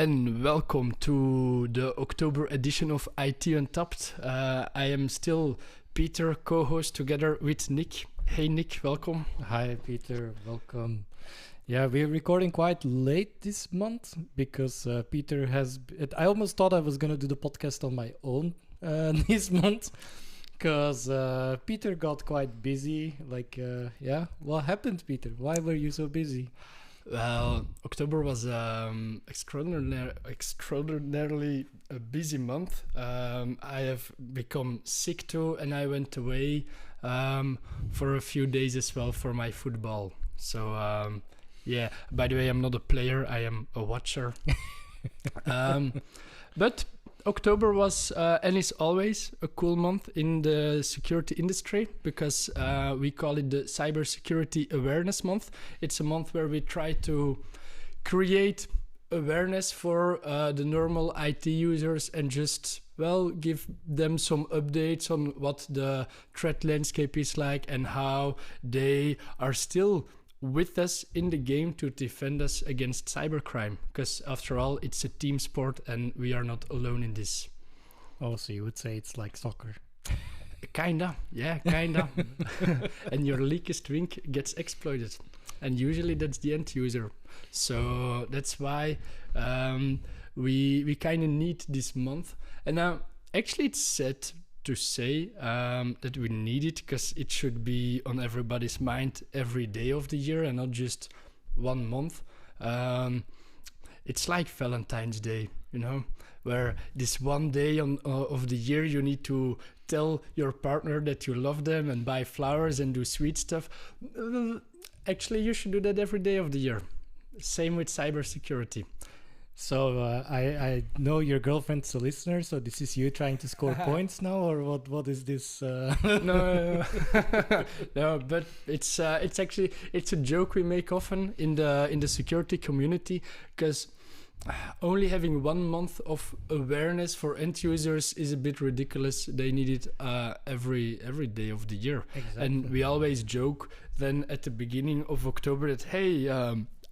and welcome to the October edition of IT Untapped. I am still Peter, co-host together with Nick. Hey Nick, welcome. Hi Peter, welcome. Yeah, we're recording quite late this month because Peter has... I almost thought I was going to do the podcast on my own this month because Peter got quite busy. What happened, Peter? Why were you so busy? Well, October was extraordinarily a busy month. I have become sick too, and I went away for a few days as well for my football. So, yeah, by the way, I'm not a player, I am a watcher. But October was and is always a cool month in the security industry because we call it the Cybersecurity Awareness Month. It's a month where we try to create awareness for the normal IT users and just, well, give them some updates on what the threat landscape is like and how they are still with us in the game to defend us against cybercrime, because after all, it's a team sport and we are not alone in this. Oh, so you would say it's like soccer? Kinda. And your weakest link gets exploited, and usually that's the end user. So that's why we kind of need this month. And now, actually, it's set to say that we need it because it should be on everybody's mind every day of the year and not just 1 month. It's like Valentine's Day, you know, where this one day of the year you need to tell your partner that you love them and buy flowers and do sweet stuff. Actually, you should do that every day of the year. Same with cybersecurity. So I know your girlfriend's a listener, so this is you trying to score points now, or what is this? No, but it's actually a joke we make often in the security community, because only having 1 month of awareness for end users is a bit ridiculous. They need it every day of the year. Exactly. And we always joke then at the beginning of October that, hey,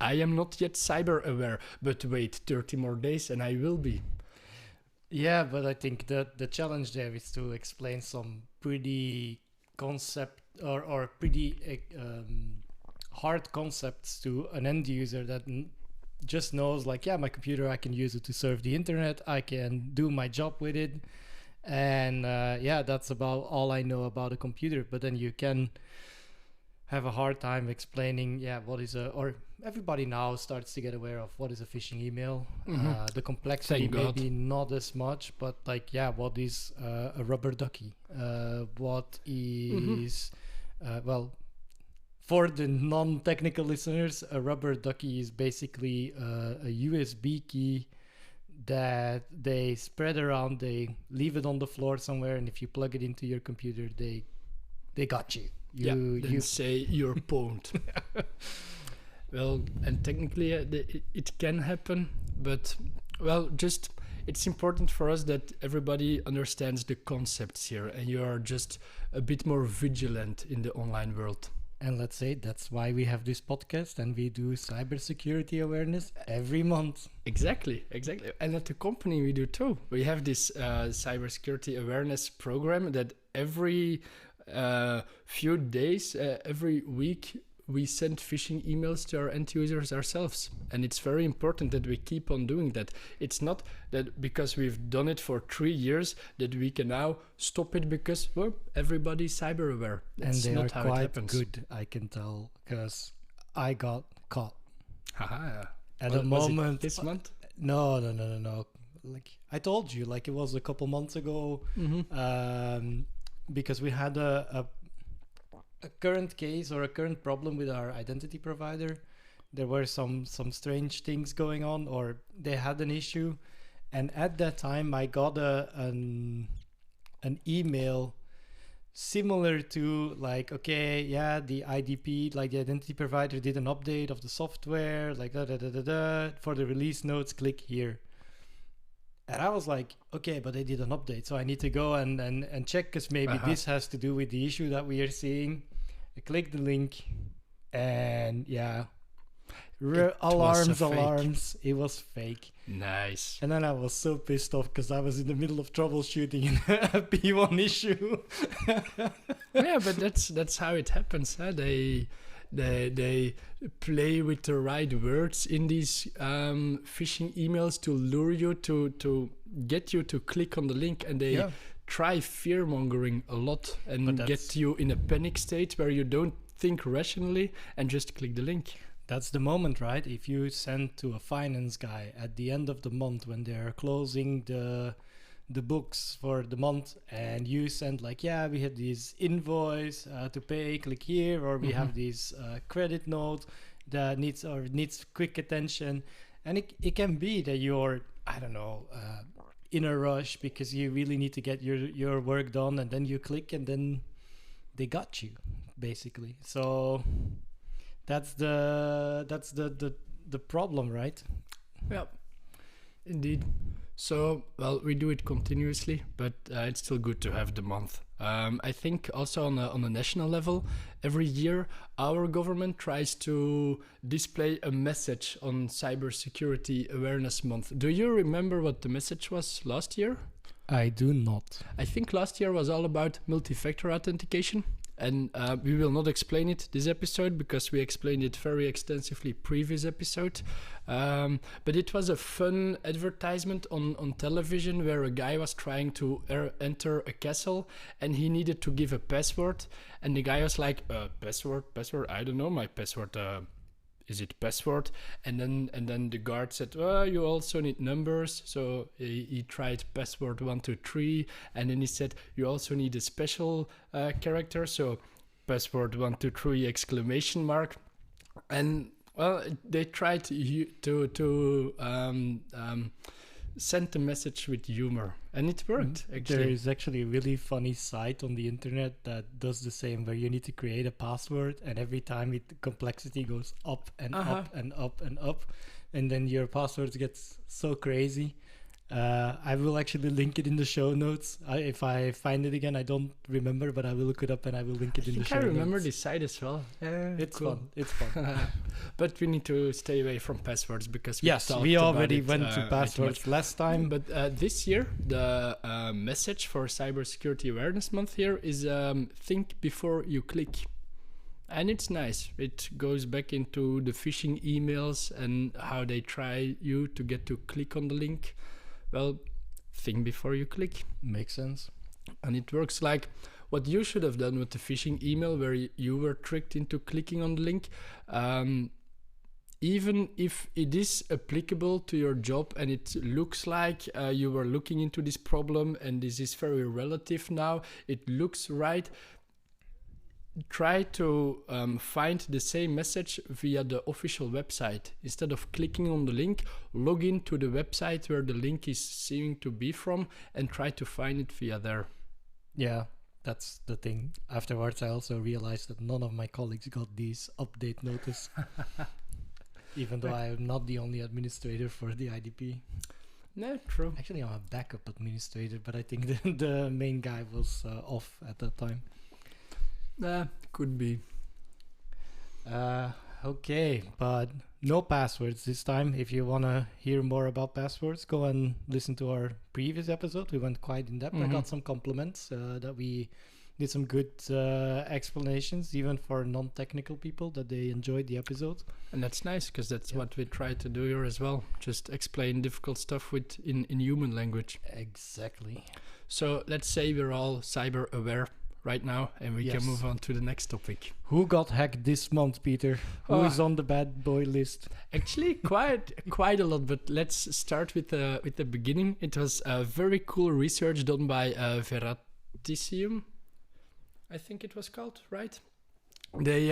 I am not yet cyber aware, but wait 30 more days and I will be. Yeah, but I think that the challenge there is to explain some pretty concept or pretty hard concepts to an end user that just knows, like, yeah, my computer, I can use it to surf the internet, I can do my job with it, and that's about all I know about a computer. But then you can have a hard time explaining, what is or everybody now starts to get aware of what is a phishing email. Mm-hmm. The complexity maybe not as much, but what is a rubber ducky? What is, for the non-technical listeners, a rubber ducky is basically a USB key that they spread around, they leave it on the floor somewhere, and if you plug it into your computer, they got you. You say you're pwned. Well, and technically it can happen, but it's important for us that everybody understands the concepts here and you are just a bit more vigilant in the online world. And let's say that's why we have this podcast and we do cybersecurity awareness every month. Exactly. And at the company we do too. We have this cybersecurity awareness program that every few days, every week, we send phishing emails to our end users ourselves. And it's very important that we keep on doing that. It's not that because we've done it for 3 years that we can now stop it because, well, everybody's cyber aware. That's and they not are how quite it happens. Good, I can tell, because I got caught. Haha. At the moment. Was it this month? No. Like I told you, like it was a couple months ago. Mm-hmm. Because we had a current case or a current problem with our identity provider. There were some strange things going on, or they had an issue, and at that time I got an email similar to like, okay, yeah, the IDP, like the identity provider, did an update of the software, like for the release notes, click here. And I was like, okay, but they did an update, so I need to go and check, because maybe this has to do with the issue that we are seeing. I click the link, and Alarms. It was fake. Nice. And then I was so pissed off because I was in the middle of troubleshooting a P1 issue. Yeah, but that's how it happens. Huh? They play with the right words in these phishing emails to lure you to get you to click on the link, and they try fear mongering a lot and get you in a panic state where you don't think rationally and just click the link. That's the moment, right? If you send to a finance guy at the end of the month when they're closing the books for the month, and you send like, yeah, we have this invoice to pay, click here, or we have this credit note that needs quick attention, and it can be that you're, I don't know, in a rush because you really need to get your work done, and then you click, and then they got you, basically. So that's the problem, right? Yeah, indeed. So, well, we do it continuously, but it's still good to have the month. I think also on a national level, every year our government tries to display a message on Cybersecurity Awareness Month. Do you remember what the message was last year? I do not. I think last year was all about multi-factor authentication. And we will not explain it this episode because we explained it very extensively previous episode. But it was a fun advertisement on television where a guy was trying to enter a castle and he needed to give a password. And the guy was like, password, I don't know my password. Is it password? And then the guard said, well, you also need numbers. So he tried password 1, 2, 3, and then he said you also need a special character. So password 1, 2, 3 exclamation mark. And well, they tried to send the message with humor, and it worked. Actually, there is actually a really funny site on the internet that does the same, where you need to create a password, and every time the complexity goes up and up and up and up, and then your passwords gets so crazy. I will actually link it in the show notes. If I find it again, I don't remember, but I will look it up and I will link it in the show notes. I remember this site as well. It's cool. Fun. It's fun. But we need to stay away from passwords because we already went to passwords last time. But this year, the message for Cybersecurity Awareness Month here is think before you click. And it's nice. It goes back into the phishing emails and how they try you to get to click on the link. Well, think before you click. Makes sense. And it works like what you should have done with the phishing email where you were tricked into clicking on the link. Even if it is applicable to your job and it looks like you were looking into this problem and this is very relative now, it looks right. Try to find the same message via the official website. Instead of clicking on the link, log in to the website where the link is seeming to be from and try to find it via there. Yeah, that's the thing. Afterwards, I also realized that none of my colleagues got these update notice, even though I am not the only administrator for the IDP. No, true. Actually, I'm a backup administrator, but I think the main guy was off at that time. Could be. Okay, but no passwords this time. If you want to hear more about passwords, go and listen to our previous episode. We went quite in depth. I got some compliments that we did some good explanations, even for non-technical people, that they enjoyed the episode. And that's nice, because that's what we try to do here as well. Just explain difficult stuff in human language. Exactly. So let's say we're all cyber aware right now, and we can move on to the next topic. Who got hacked this month, Peter? Who is on the bad boy list? Actually, quite a lot. But let's start with the beginning. It was a very cool research done by Veratisium, I think it was called, right? They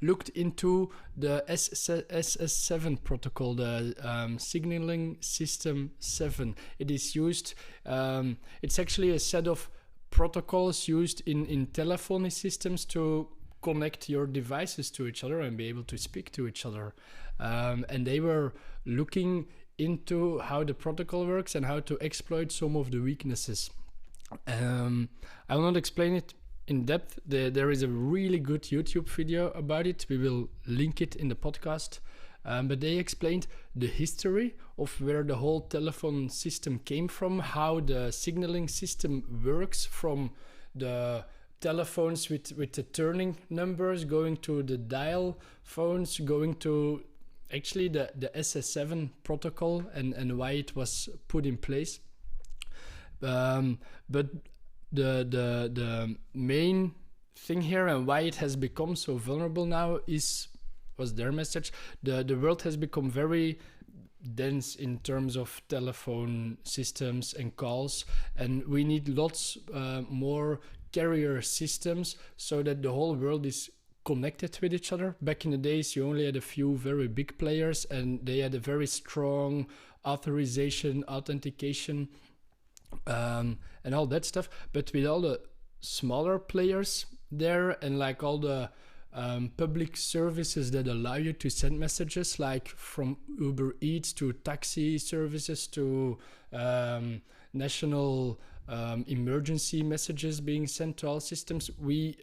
looked into the SS7 protocol, the signaling system 7. It is used. It's actually a set of protocols used in telephony systems to connect your devices to each other and be able to speak to each other. And they were looking into how the protocol works and how to exploit some of the weaknesses. I will not explain it in depth. There is a really good YouTube video about it. We will link it in the podcast. But they explained the history of where the whole telephone system came from, how the signaling system works from the telephones with the turning numbers going to the dial phones, going to actually the SS7 protocol and why it was put in place. But the main thing here and why it has become so vulnerable now was their message. The world has become very dense in terms of telephone systems and calls, and we need lots more carrier systems so that the whole world is connected with each other. Back in the days, you only had a few very big players, and they had a very strong authorization, authentication, and all that stuff. But with all the smaller players there, and like all the public services that allow you to send messages, like from Uber Eats to taxi services to national emergency messages being sent to all systems, we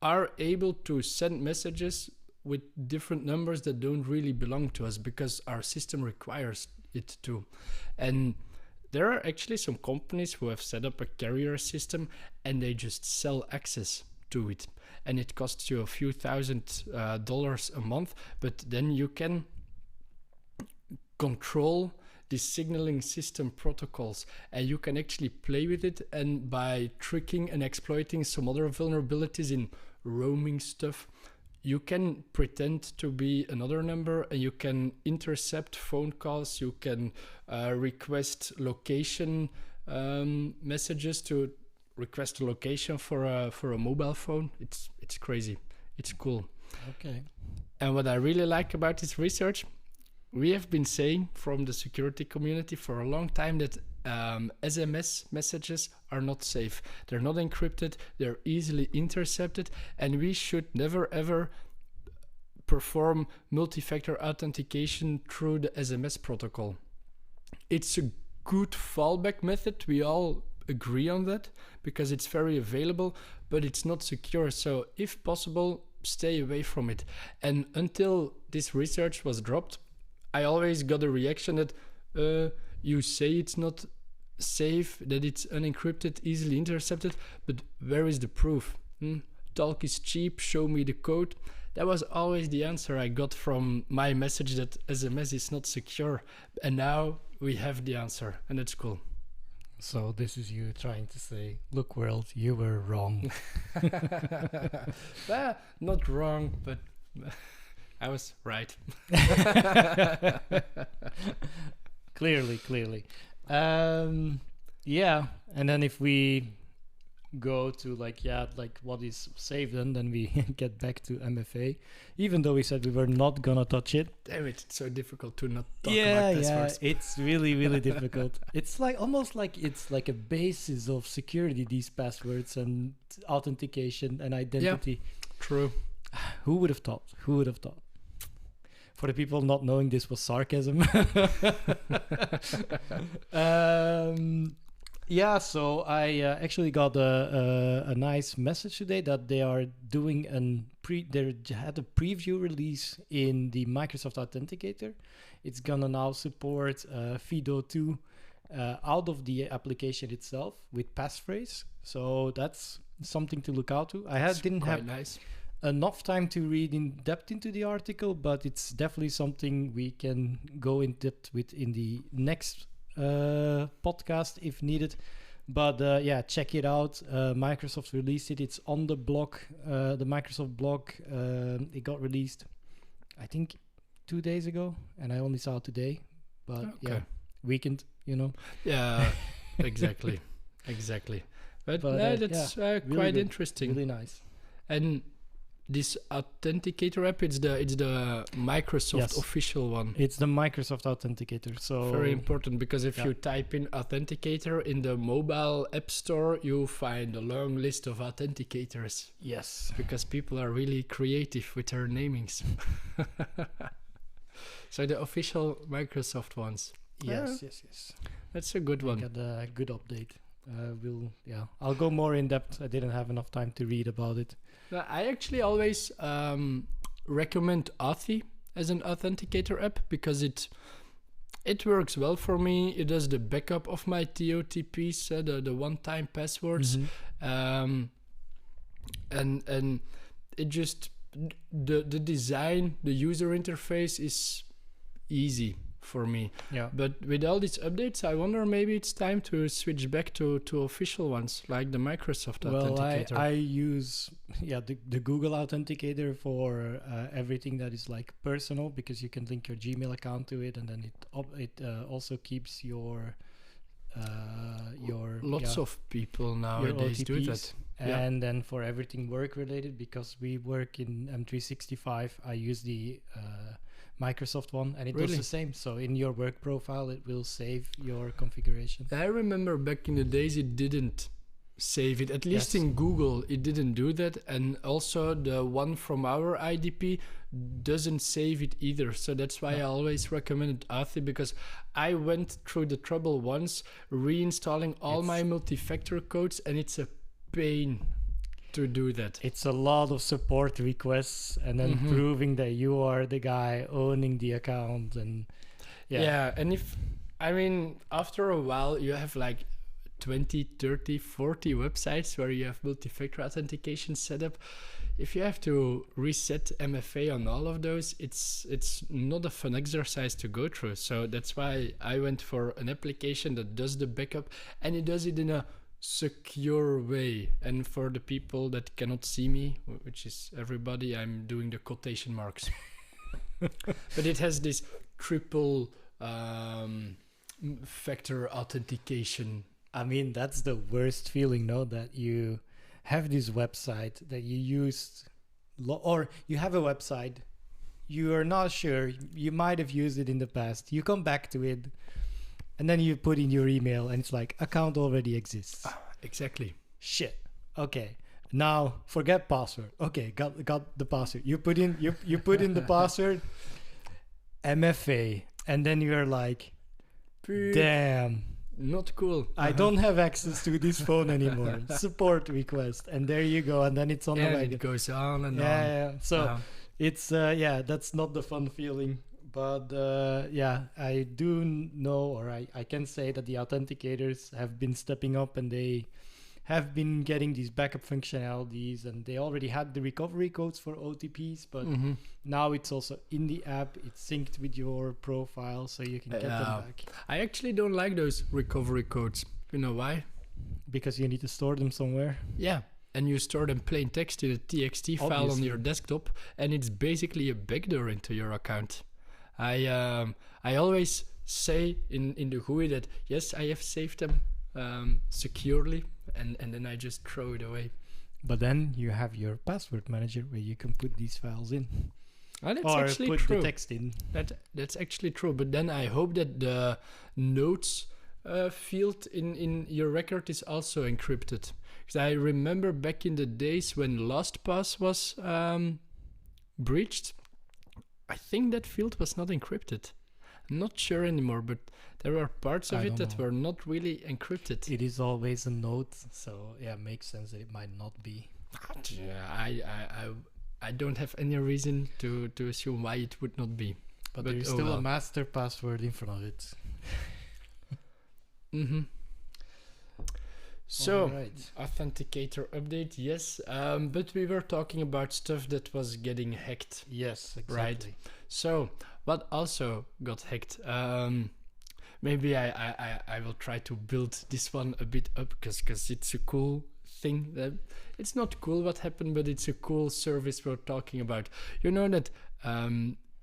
are able to send messages with different numbers that don't really belong to us because our system requires it to. And there are actually some companies who have set up a carrier system and they just sell access to it. And it costs you a few $1,000s a month, but then you can control the signaling system protocols and you can actually play with it. And by tricking and exploiting some other vulnerabilities in roaming stuff, you can pretend to be another number and you can intercept phone calls. You can request location messages to request a location for a mobile phone. It's crazy. It's cool. Okay. And what I really like about this research, we have been saying from the security community for a long time that SMS messages are not safe. They're not encrypted. They're easily intercepted, and we should never ever perform multi-factor authentication through the SMS protocol. It's a good fallback method. We all agree on that because it's very available, but it's not secure. So if possible, stay away from it. And until this research was dropped, I always got a reaction that you say it's not safe, that it's unencrypted, easily intercepted, but where is the proof? Talk is cheap, show me the code. That was always the answer I got from my message that SMS is not secure. And now we have the answer, and that's cool. So this is you trying to say, look world, you were wrong. Not wrong, but I was right. Clearly. Yeah, and then if we go to like what is safe, then we get back to MFA, even though we said we were not gonna touch it. Damn it, it's so difficult to not talk about passwords. It's really difficult. It's like almost like it's like a basis of security, these passwords and authentication and identity. Yeah, true. Who would have thought? For the people not knowing, this was sarcasm. Yeah, so I actually got a nice message today that they are doing they had a preview release in the Microsoft Authenticator. It's gonna now support FIDO2 out of the application itself with passphrase. So that's something to look out to. Didn't have nice. Enough time to read in depth into the article, but it's definitely something we can go in depth with in the next podcast if needed. But yeah, check it out. Microsoft released it. It's on the blog, the Microsoft blog. It got released, I think, 2 days ago, and I only saw it today. But yeah, weekend, Yeah, exactly. But that's really quite good. interesting. Really nice. And this Authenticator app, it's the Microsoft official one. It's the Microsoft Authenticator. So very important, because if you type in Authenticator in the mobile app store, you find a long list of authenticators. Yes. Because people are really creative with their namings. So the official Microsoft ones. Yes. That's a good one. Got a good update. I'll go more in depth. I didn't have enough time to read about it. Now, I actually always recommend Authy as an authenticator app because it works well for me. It does the backup of my TOTPs, the one-time passwords, and it just the design, the user interface is easy for me. Yeah. But with all these updates, I wonder maybe it's time to switch back to official ones like the Microsoft Authenticator. Well, I use the Google Authenticator for everything that is like personal, because you can link your Gmail account to it, and then it also keeps your lots of people nowadays do that. And then for everything work related, because we work in M365, I use the Microsoft one, and it does the same. So in your work profile, it will save your configuration. I remember back in the days it didn't save it. At least in Google, it didn't do that. And also the one from our IDP doesn't save it either. So that's why I always recommended Authy, because I went through the trouble once reinstalling all my multi-factor codes, and it's a pain to do that. It's a lot of support requests, and then proving that you are the guy owning the account. And and after a while you have like 20, 30, 40 websites where you have multi-factor authentication set up. If you have to reset MFA on all of those, it's not a fun exercise to go through. So that's why I went for an application that does the backup, and it does it in a secure way. And for the people that cannot see me, which is everybody, I'm doing the quotation marks. But it has this triple factor authentication. I mean, that's the worst feeling, no? That you have this website that you used, or you have a website, you are not sure, you might have used it in the past, you come back to it, and then you put in your email, and it's like, account already exists. Exactly. Shit. Okay. Now forget password. Okay, got the password. You put in the password, MFA, and then you're like, damn. Not cool. I don't have access to this phone anymore. Support request, and there you go, and then it's on the way. It goes on and on. Yeah. So it's that's not the fun feeling, but I do know, or I can say that the authenticators have been stepping up, and they have been getting these backup functionalities, and they already had the recovery codes for OTPs, but now it's also in the app, it's synced with your profile, so you can get them back. I actually don't like those recovery codes. You know why? Because you need to store them somewhere. Yeah, and you store them plain text in a TXT file on your desktop, and it's basically a backdoor into your account. I always say in the GUI that yes, I have saved them securely, and then I just throw it away. But then you have your password manager where you can put these files in. That's or actually put true. the text in. That's actually true. But then I hope that the notes field in your record is also encrypted. Because I remember back in the days when LastPass was breached, I think that field was not encrypted. I'm not sure anymore, but there are parts of it that were not really encrypted. It is always a note, so yeah, it makes sense that it might not be. Yeah, I don't have any reason to assume why it would not be. But there's still a master password in front of it. So, authenticator update, yes. But we were talking about stuff that was getting hacked. Yes, exactly. Right. So, what also got hacked? Maybe I will try to build this one a bit up because it's a cool thing. It's not cool what happened, but it's a cool service we're talking about. You know that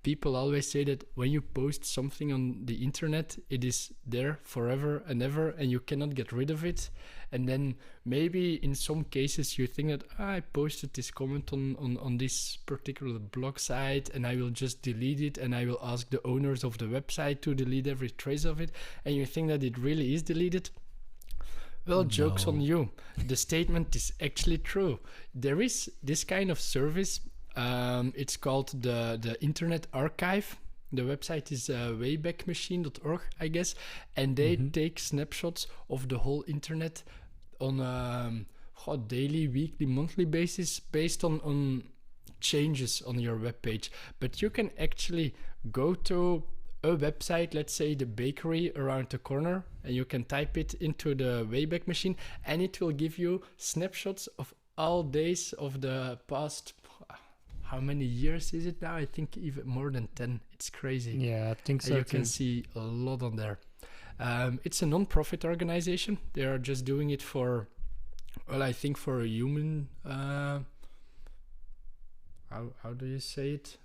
people always say that when you post something on the internet, it is there forever and ever, and you cannot get rid of it. And then maybe in some cases you think that I posted this comment on this particular blog site, and I will just delete it, and I will ask the owners of the website to delete every trace of it, and you think that it really is deleted. Well, joke's on you. The statement is actually true. There is this kind of service. It's called the Internet Archive. The website is waybackmachine.org, I guess, and they take snapshots of the whole internet on daily, weekly, monthly basis based on changes on your web page. But you can actually go to a website, let's say the bakery around the corner, and you can type it into the Wayback Machine, and it will give you snapshots of all days of the past. How many years is it now? I think even more than 10. It's crazy. Yeah, I think so. You can see a lot on there. It's a non-profit organization. They are just doing it for, well, I think for a human. How do you say it?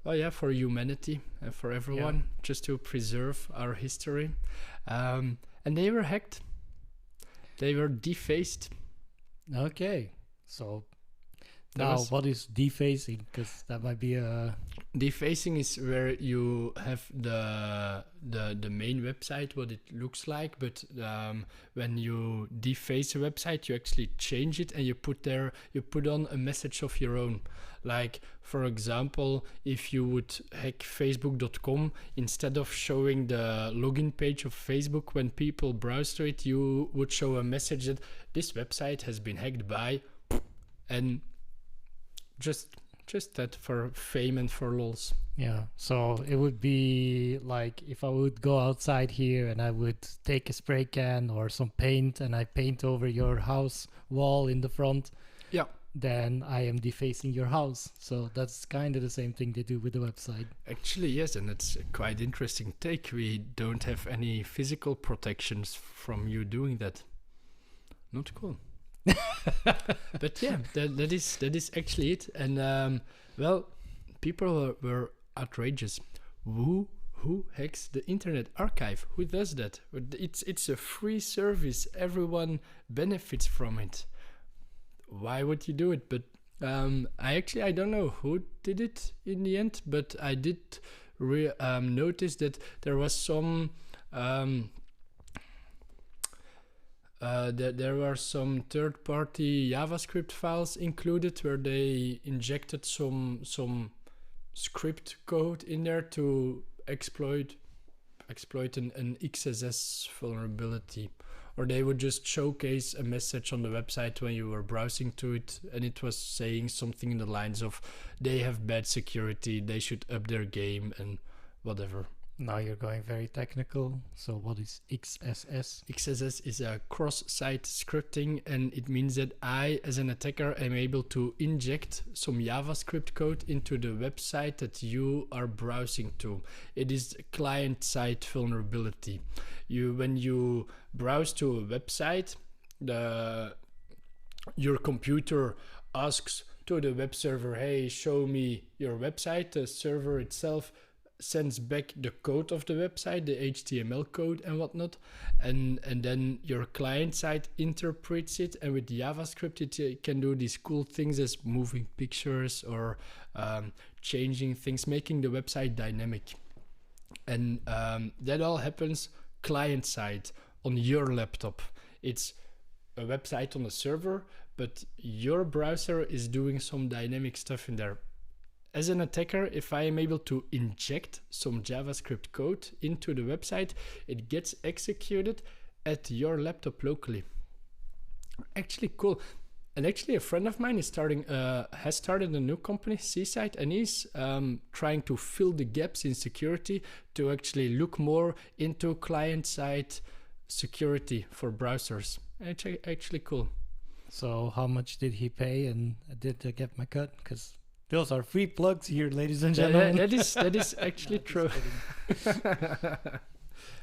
Well, yeah, for humanity and for everyone, just to preserve our history. And they were hacked. They were defaced. Okay, so now what is defacing? Because that might be a... Defacing is where you have the main website, what it looks like, but when you deface a website, you actually change it and you put on a message of your own. Like, for example, if you would hack facebook.com, instead of showing the login page of Facebook when people browse to it, you would show a message that this website has been hacked by, and just that for fame and for lols. Yeah, so it would be like if I would go outside here and I would take a spray can or some paint and I paint over your house wall in the front. Yeah. Then I am defacing your house. So that's kind of the same thing they do with the website. Actually, yes, and it's a quite interesting take. We don't have any physical protections from you doing that. Not cool. But yeah, that is actually it. And well, people were outrageous. Who hacks the Internet Archive? Who does that? It's a free service. Everyone benefits from it. Why would you do it? But I don't know who did it in the end, but I did notice that there was some there were some third-party JavaScript files included where they injected some script code in there to exploit an XSS vulnerability. Or they would just showcase a message on the website when you were browsing to it, and it was saying something in the lines of, they have bad security, they should up their game, and whatever. Now you're going very technical. So what is XSS? XSS is a cross-site scripting, and it means that I, as an attacker, am able to inject some JavaScript code into the website that you are browsing to. It is client-side vulnerability. When you browse to a website, your computer asks to the web server, hey, show me your website. The server itself sends back the code of the website, the HTML code and whatnot, and then your client side interprets it, and with JavaScript it can do these cool things as moving pictures or changing things, making the website dynamic. And that all happens client side on your laptop. It's a website on a server, but your browser is doing some dynamic stuff in there. As an attacker, if I am able to inject some JavaScript code into the website, it gets executed at your laptop locally. Actually cool. And actually a friend of mine has started a new company, Seaside, and he's trying to fill the gaps in security to actually look more into client-side security for browsers. Actually cool. So how much did he pay, and did I get my cut? Because those are free plugs here, ladies and gentlemen. That is actually true.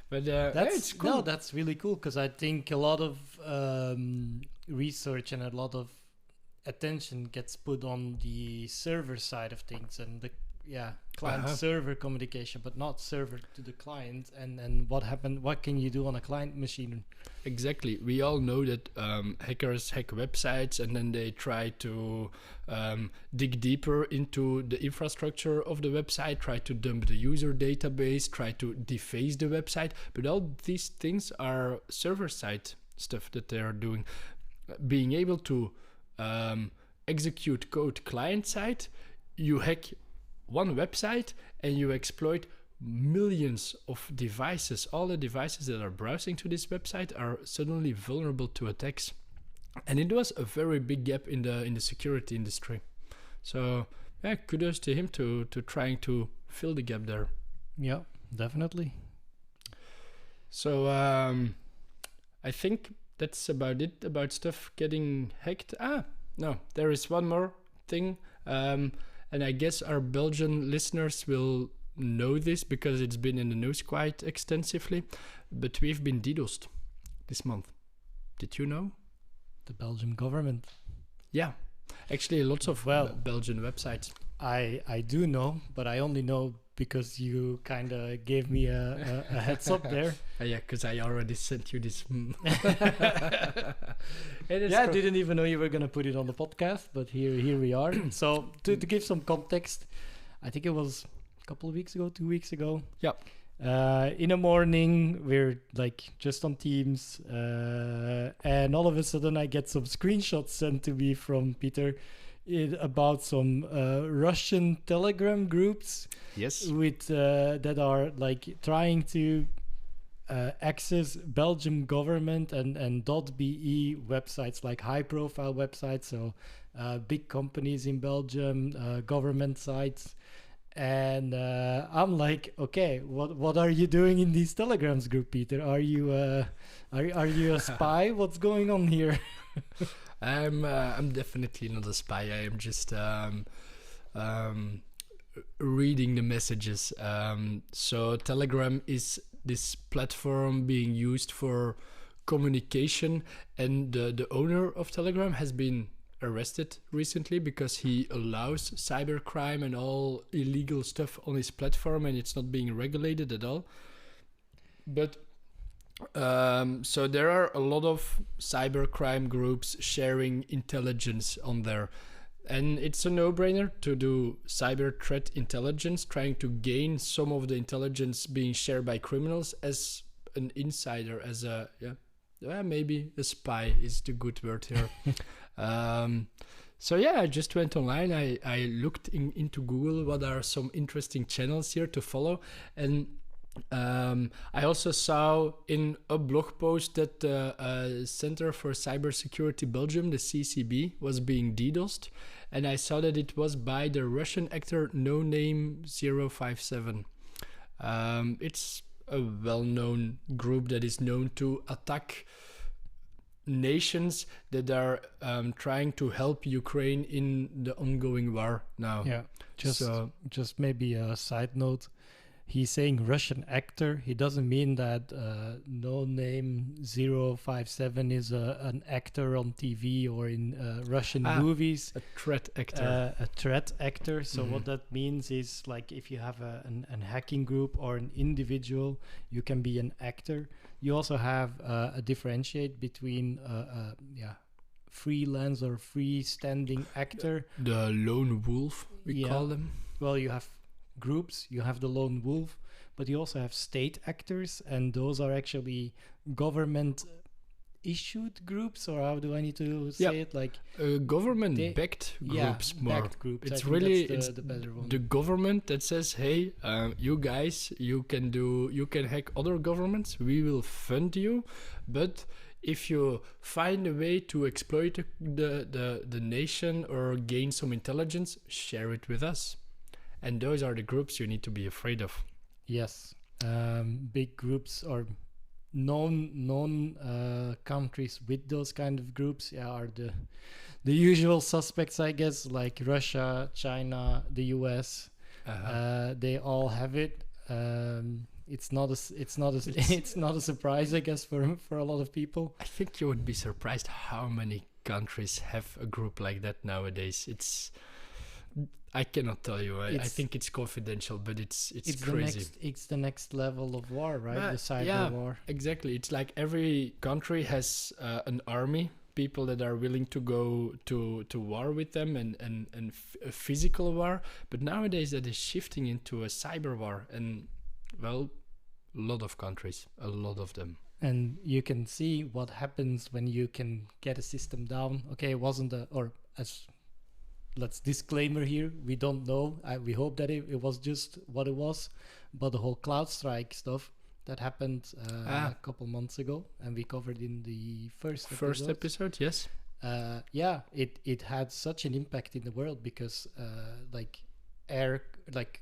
But it's cool. No, that's really cool, because I think a lot of research and a lot of attention gets put on the server side of things and the client-server communication, but not server to the client. And what can you do on a client machine? Exactly. We all know that hackers hack websites, and then they try to dig deeper into the infrastructure of the website, try to dump the user database, try to deface the website. But all these things are server-side stuff that they are doing. Being able to execute code client-side, you hack one website and you exploit millions of devices, all the devices that are browsing to this website are suddenly vulnerable to attacks. And it was a very big gap in the security industry. So yeah, kudos to him to trying to fill the gap there. Yeah, definitely. So I think that's about it about stuff getting hacked. No, there is one more thing. And I guess our Belgian listeners will know this because it's been in the news quite extensively. But we've been DDoSed this month. Did you know? The Belgian government. Yeah, actually lots of Belgian websites. I do know, but I only know because you kind of gave me a heads up there. Yeah, because I already sent you this. I didn't even know you were going to put it on the podcast, but here we are. So to give some context, I think it was a couple of weeks ago, 2 weeks ago. Yeah. In the morning, we're like just on Teams, and all of a sudden I get some screenshots sent to me from Peter about some Russian Telegram groups. Yes. With that are like trying to access Belgian government and .be websites, like high-profile websites, so big companies in Belgium, government sites. And I'm like, okay, what are you doing in these Telegrams group, Peter? Are you a spy? What's going on here? I'm definitely not a spy. I am just reading the messages. So Telegram is this platform being used for communication, and the owner of Telegram has been arrested recently because he allows cybercrime and all illegal stuff on his platform, and it's not being regulated at all. But so there are a lot of cybercrime groups sharing intelligence on there, and it's a no-brainer to do cyber threat intelligence, trying to gain some of the intelligence being shared by criminals as an insider, as a maybe a spy is the good word here. So yeah, I just went online. I looked into Google what are some interesting channels here to follow, and I also saw in a blog post that the Center for Cybersecurity Belgium, the CCB, was being DDoSed, and I saw that it was by the Russian actor No Name 057. It's a well-known group that is known to attack nations that are trying to help Ukraine in the ongoing war now. Yeah, just maybe a side note. He's saying Russian actor. He doesn't mean that No Name 057 is an actor on TV or in Russian movies. A threat actor. A threat actor. So what that means is, like, if you have an hacking group or an individual, you can be an actor. You also have a differentiate between freelance or freestanding actor. The lone wolf, we call them. Well, you have groups, you have the lone wolf, but you also have state actors, and those are actually government issued groups, or how do I need to say it? Like government backed groups. Backed groups. It's really it's the better one. The government that says, hey, you guys, you can hack other governments, we will fund you, but if you find a way to exploit the nation or gain some intelligence, share it with us. And those are the groups you need to be afraid of. Yes. Big groups or known countries with those kind of groups are the usual suspects, I guess, like Russia, China, the US. They all have it. It's not a surprise, I guess, for a lot of people. I think you would be surprised how many countries have a group like that nowadays. I cannot tell you. I think it's confidential, but it's crazy. It's the next level of war, right? The cyber war. Exactly. It's like every country has an army, people that are willing to go to war with them, and a physical war. But nowadays that is shifting into a cyber war, and well, a lot of countries, a lot of them. And you can see what happens when you can get a system down. Okay, it wasn't as let's disclaimer here, we don't know. We hope that it was just what it was, but the whole CloudStrike stuff that happened a couple months ago, and we covered in the first episode, yes. It had such an impact in the world because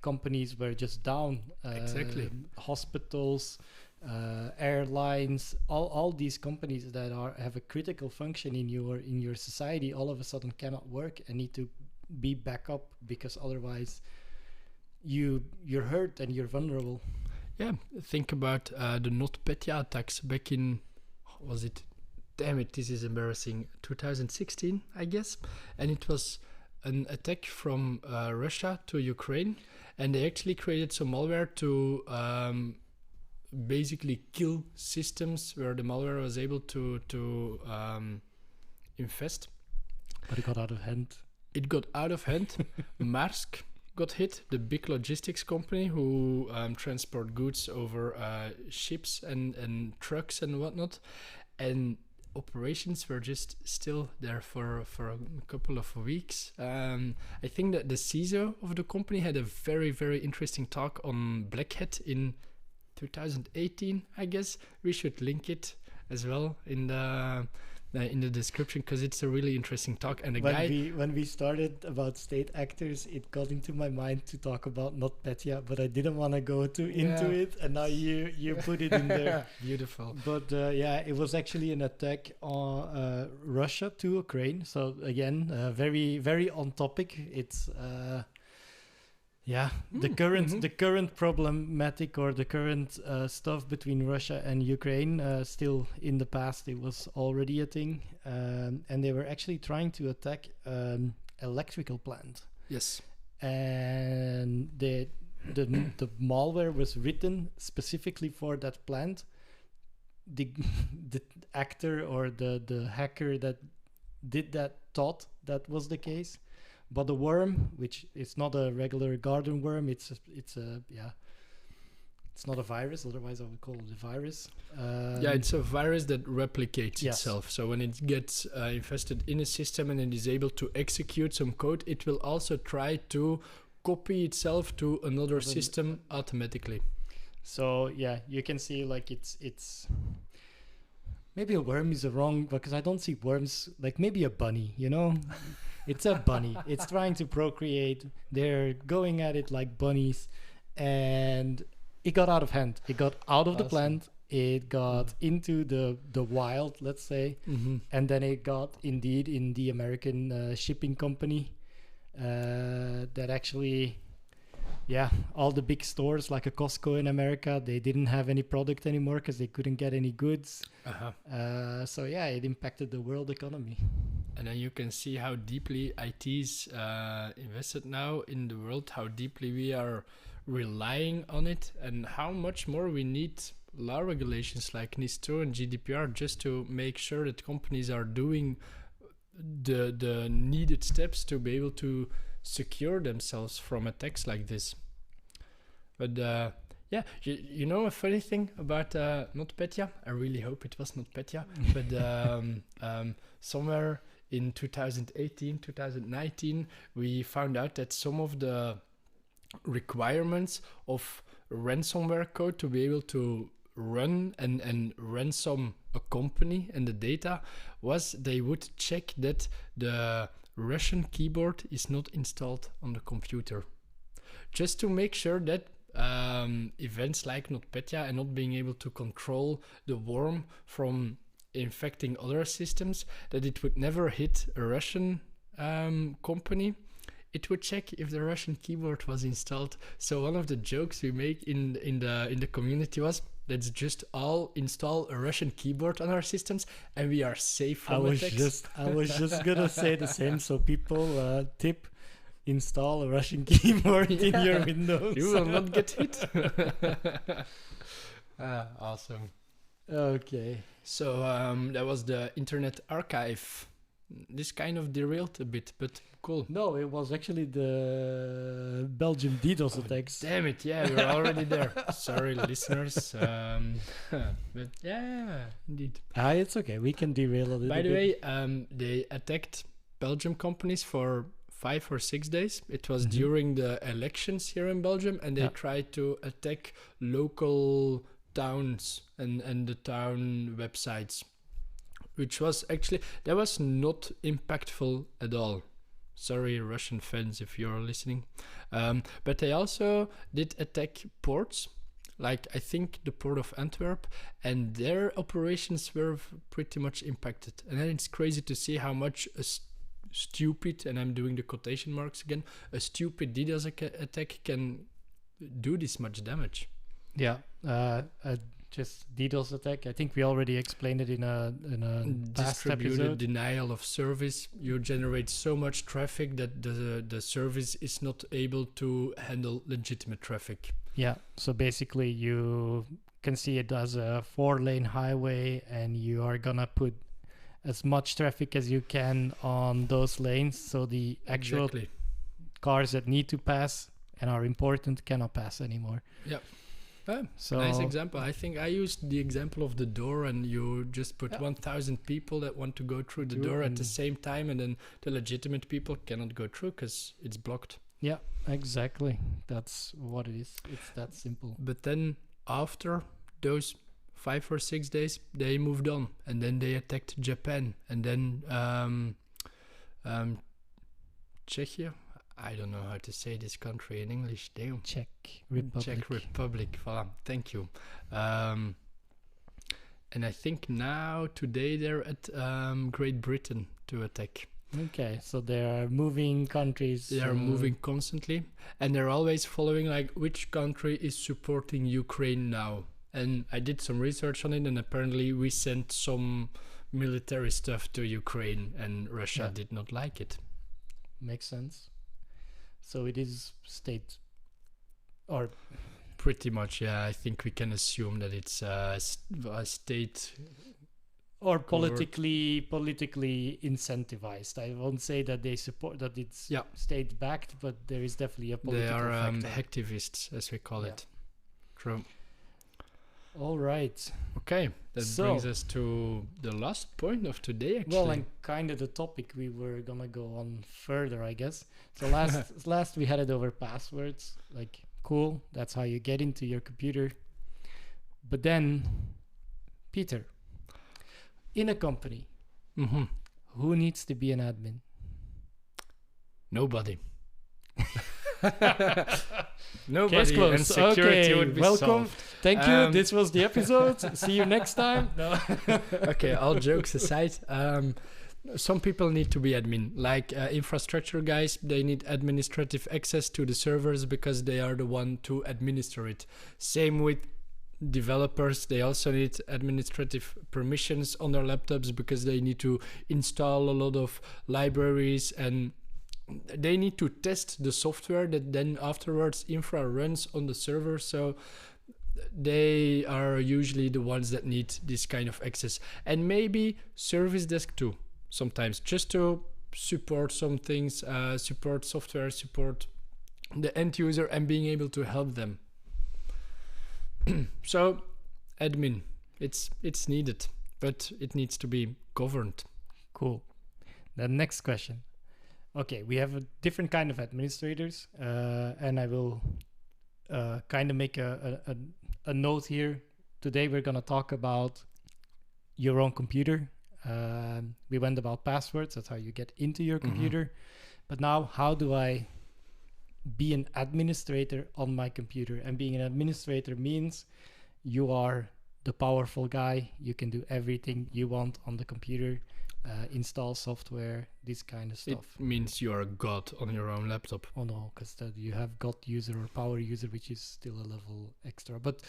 companies were just down. Exactly. Hospitals, airlines, all these companies that have a critical function in your society, all of a sudden cannot work and need to be back up, because otherwise you're hurt and you're vulnerable. Yeah, think about the NotPetya attacks back in, was it? Damn it, this is embarrassing. 2016, I guess, and it was an attack from Russia to Ukraine, and they actually created some malware to basically kill systems where the malware was able to infest. But it got out of hand. Maersk got hit, the big logistics company who transport goods over ships and trucks and whatnot, and operations were just still there for a couple of weeks. I think that the CISO of the company had a very, very interesting talk on Black Hat in 2018, I guess. We should link it as well in the description, because it's a really interesting talk. And when we started about state actors, it got into my mind to talk about NotPetya, but I didn't want to go into it, and now you put it in there. Beautiful. But it was actually an attack on Russia to Ukraine. So again, very, very on topic. It's the current problematic, or the current stuff between Russia and Ukraine. Still in the past, it was already a thing, and they were actually trying to attack electrical plant. Yes, and the malware was written specifically for that plant. The actor or the hacker that did that thought that was the case. But the worm, which is not a regular garden worm, it's not a virus. Otherwise, I would call it a virus. It's a virus that replicates itself. So when it gets infested in a system and it is able to execute some code, it will also try to copy itself to another system automatically. So you can see it's maybe a worm is wrong, because I don't see worms like maybe a bunny, It's a bunny. It's trying to procreate. They're going at it like bunnies, and it got out of hand. It got out of the plant. It got into the wild, let's say, and then it got indeed in the American shipping company that actually, all the big stores like a Costco in America, they didn't have any product anymore because they couldn't get any goods. It impacted the world economy. And then you can see how deeply IT is invested now in the world, how deeply we are relying on it, and how much more we need law regulations like NIS2 and GDPR just to make sure that companies are doing the needed steps to be able to secure themselves from attacks like this. But you know a funny thing about NotPetya? I really hope it was NotPetya, but somewhere in 2018, 2019, we found out that some of the requirements of ransomware code to be able to run and ransom a company and the data was they would check that the Russian keyboard is not installed on the computer, just to make sure that events like NotPetya and not being able to control the worm from infecting other systems, that it would never hit a Russian company. It would check if the Russian keyboard was installed. So one of the jokes we make in the community was, let's just all install a Russian keyboard on our systems and we are safe from attacks. I was just gonna say the same. So people tip, install a Russian keyboard in your Windows. You will not get hit. Awesome. Okay. So that was the Internet Archive. This kind of derailed a bit, but cool. No, it was actually the Belgian DDoS attacks. Damn it, we're already there. Sorry, listeners. But indeed. It's okay. We can derail a little bit. By the way, they attacked Belgian companies for 5 or 6 days. It was Mhm. during the elections here in Belgium, and they Yeah. tried to attack local towns and the town websites, which was actually, that was not impactful at all. Sorry, Russian fans, if you're listening. But they also did attack ports, like I think the port of Antwerp, and their operations were pretty much impacted. And then it's crazy to see how much a stupid, and I'm doing the quotation marks again, a stupid DDoS attack can do this much damage. Yeah. Just DDoS attack. I think we already explained it in a past Distributed episode. denial of service. You generate so much traffic that the service is not able to handle legitimate traffic. Yeah. So basically, you can see it as a 4-lane highway, and you are gonna put as much traffic as you can on those lanes, so the actual Exactly. cars that need to pass and are important cannot pass anymore. So Nice example. I think I used the example of the door, and you just put 1,000 people that want to go through the door at the same time, and then the legitimate people cannot go through because it's blocked. Yeah, exactly. That's what it is. It's that simple. But then after those 5 or 6 days, they moved on, and then they attacked Japan, and then Czechia. I don't know how to say this country in English. Damn. Czech Republic. Czech Republic. Voilà. Thank you. And I think now today they're at Great Britain to attack. Okay, so they are moving countries. They are moving constantly, and they're always following like which country is supporting Ukraine now. And I did some research on it, and apparently we sent some military stuff to Ukraine, and Russia did not like it. Makes sense. So it is state, or Pretty much, yeah. I think we can assume that it's a state. or politically incentivized. I won't say that they support that it's state backed, but there is definitely a political They are factor. hacktivists, as we call it. True. All right. Okay, that So- brings us to the last point of today, actually. Well, and kind of the topic we were gonna go on further, I guess. So last we had it over passwords. Like, cool, that's how you get into your computer. But then, Peter, in a company, Mhm. who needs to be an admin? Nobody. Nobody. Case closed. And security Okay, would be welcome. solved. Thank you. This was the episode. See you next time. No. Okay, all jokes aside, some people need to be admin. Like infrastructure guys, they need administrative access to the servers because they are the one to administer it. Same with developers, they also need administrative permissions on their laptops because they need to install a lot of libraries, and they need to test the software that then afterwards infra runs on the server. So they are usually the ones that need this kind of access, and maybe service desk too sometimes, just to support some things, support software, support the end user, and being able to help them. So admin, it's needed, but it needs to be governed. Cool. The next question. Okay, we have a different kind of administrators, and I will kind of make a note here. Today we're going to talk about your own computer. We went about passwords, that's how you get into your computer. But now, how do I be an administrator on my computer? And being an administrator means you are the powerful guy. You can do everything you want on the computer. Install software, this kind of stuff. It means you are a god on your own laptop. Oh no, because you have God user or power user, which is still a level extra. But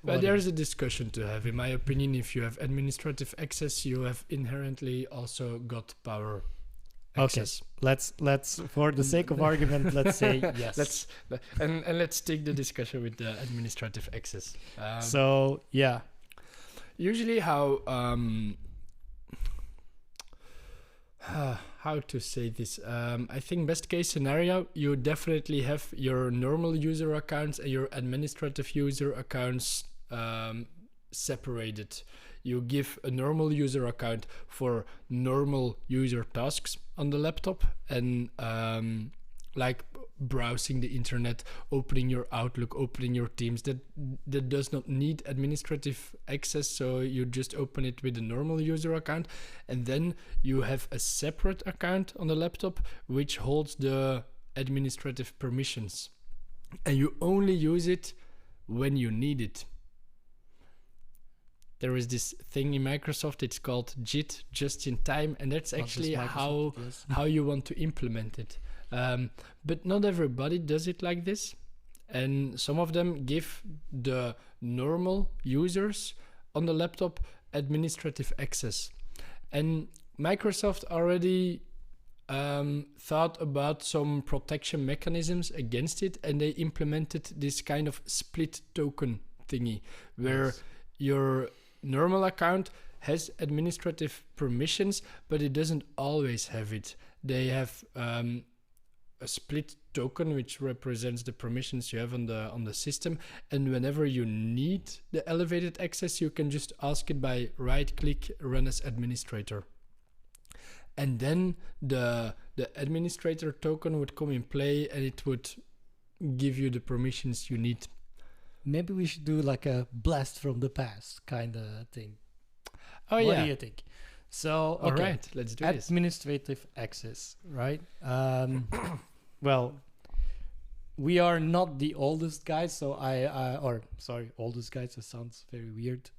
there's a discussion to have. In my opinion, if you have administrative access, you have inherently also got power access. Okay, let's for the sake of argument, let's say yes. Let's take the discussion with the administrative access. So yeah, usually how to say this? I think best case scenario, you definitely have your normal user accounts and your administrative user accounts separated. you give a normal user account for normal user tasks on the laptop, and like browsing the internet, opening your Outlook, opening your Teams, that does not need administrative access, so you just open it with a normal user account. And then you have a separate account on the laptop which holds the administrative permissions, and you only use it when you need it. There is this thing in Microsoft, it's called JIT, just in time, and that's actually how you want to implement it. But not everybody does it like this, and some of them give the normal users on the laptop administrative access. And Microsoft already thought about some protection mechanisms against it, and they implemented this kind of split token thingy, where your normal account has administrative permissions, but it doesn't always have it. They have a split token which represents the permissions you have on the system, and whenever you need the elevated access, you can just ask it by right click, run as administrator, and then the administrator token would come in play, and it would give you the permissions you need. Maybe we should do like a blast from the past kind of thing. Oh, what yeah. do you think? So, okay. All right, let's do this. Administrative access, right? Well, we are not the oldest guys, so oldest guys, that sounds very weird.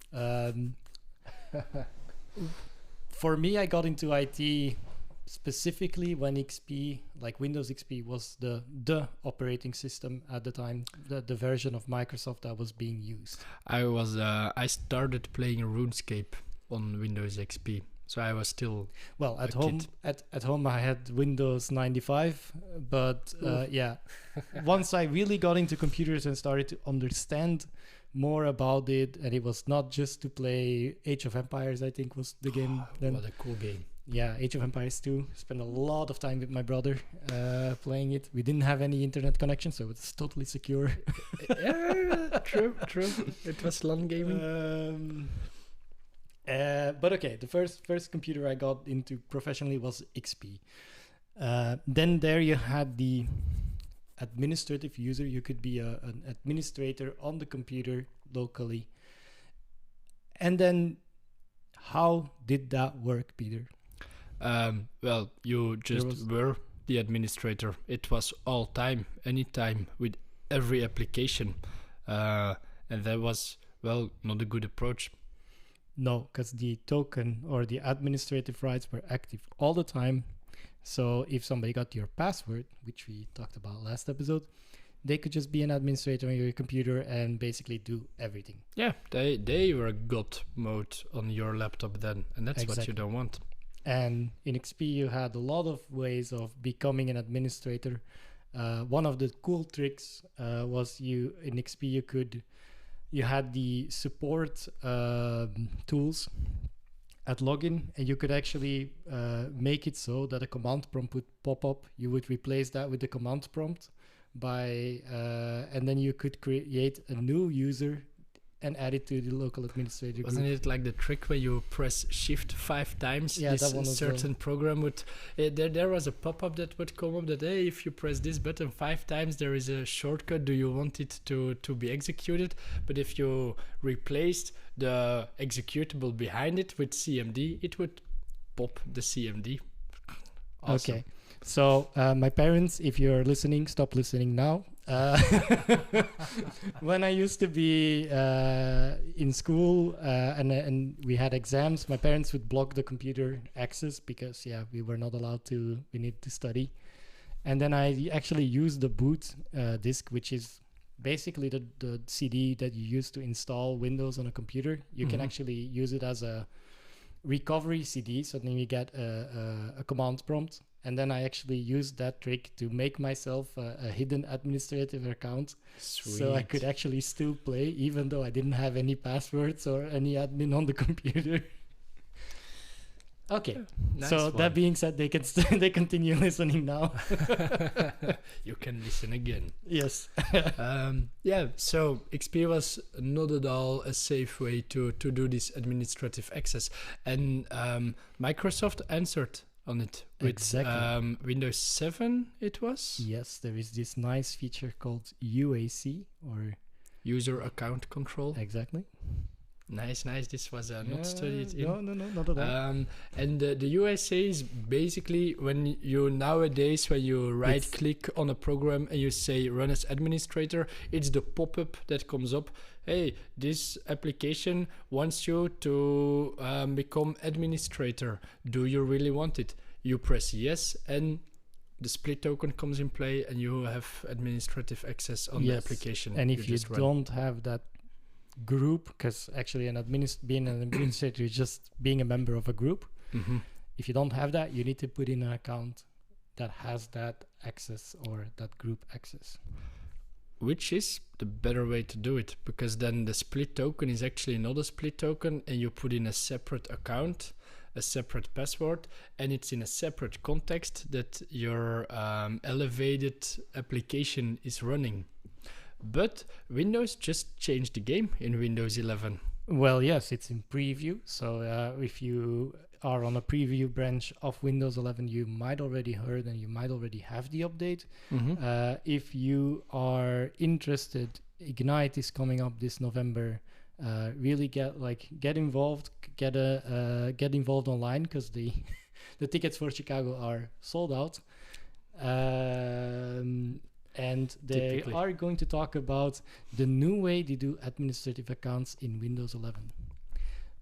For me, I got into IT specifically when XP, like Windows XP, was the operating system at the time, the version of Microsoft that was being used. I started playing RuneScape on Windows XP, so I was still at home. At home, I had Windows 95, but yeah, once I really got into computers and started to understand more about it, and it was not just to play Age of Empires, I think was the game then. What a cool game. Yeah, Age of Empires 2. Spent a lot of time with my brother playing it. We didn't have any internet connection, so it's totally secure. Yeah, true. It was LAN gaming. But okay, the first computer I got into professionally was XP. Then there you had the administrative user. You could be an administrator on the computer locally. And then how did that work, Peter? Well, you just were the administrator. It was all time, anytime, with every application. And that was, well, not a good approach. No, because the token or the administrative rights were active all the time. So if somebody got your password, which we talked about last episode, they could just be an administrator on your computer and basically do everything. Yeah, they were God mode on your laptop then, and that's what you don't want. And in XP, you had a lot of ways of becoming an administrator. One of the cool tricks was in XP you had the support tools at login, and you could actually make it so that a command prompt would pop up. You would replace that with the command prompt and then you could create a new user and add it to the local administrator group. Wasn't it like the trick where you press shift 5 times? Yeah, this that one certain program would there was a pop-up that would come up that, hey, if you press this button 5 times, there is a shortcut. Do you want it to be executed? But if you replaced the executable behind it with CMD, it would pop the CMD. Awesome. Okay. So my parents, if you're listening, stop listening now. When I used to be in school and we had exams, my parents would block the computer access because we were not allowed to. We needed to study, and then I actually used the boot disk, which is basically the CD that you use to install Windows on a computer. You can actually use it as a recovery CD, so then you get a command prompt. And then I actually used that trick to make myself a hidden administrative account. Sweet. So I could actually still play, even though I didn't have any passwords or any admin on the computer. Okay. Nice So one. that being said, they can they continue listening now. You can listen again. Yes. Yeah, so XP was not at all a safe way to do this administrative access. And Microsoft answered on it with Exactly. Windows 7 it was? Yes, there is this nice feature called UAC or User Account Control. exactly. Nice. This was not studied in. No, not at all. And the USA is basically when you nowadays, when you right click on a program and you say run as administrator, it's the pop-up that comes up. Hey, this application wants you to become administrator. Do you really want it? You press yes, and the split token comes in play, and you have administrative access on the application. And if you just run. don't have that group, because actually being an administrator is just being a member of a group. Mm-hmm. If you don't have that, you need to put in an account that has that access or that group access. Which is the better way to do it, because then the split token is actually not a split token, and you put in a separate account, a separate password, and it's in a separate context that your elevated application is running. But Windows just changed the game in Windows 11. Well, yes, it's in preview. So if you are on a preview branch of Windows 11, you might already heard and you might already have the update. Mm-hmm. If you are interested, Ignite is coming up this November. Really get involved, get involved online, because the tickets for Chicago are sold out. And they Typically. are going to talk about the new way they do administrative accounts in Windows 11.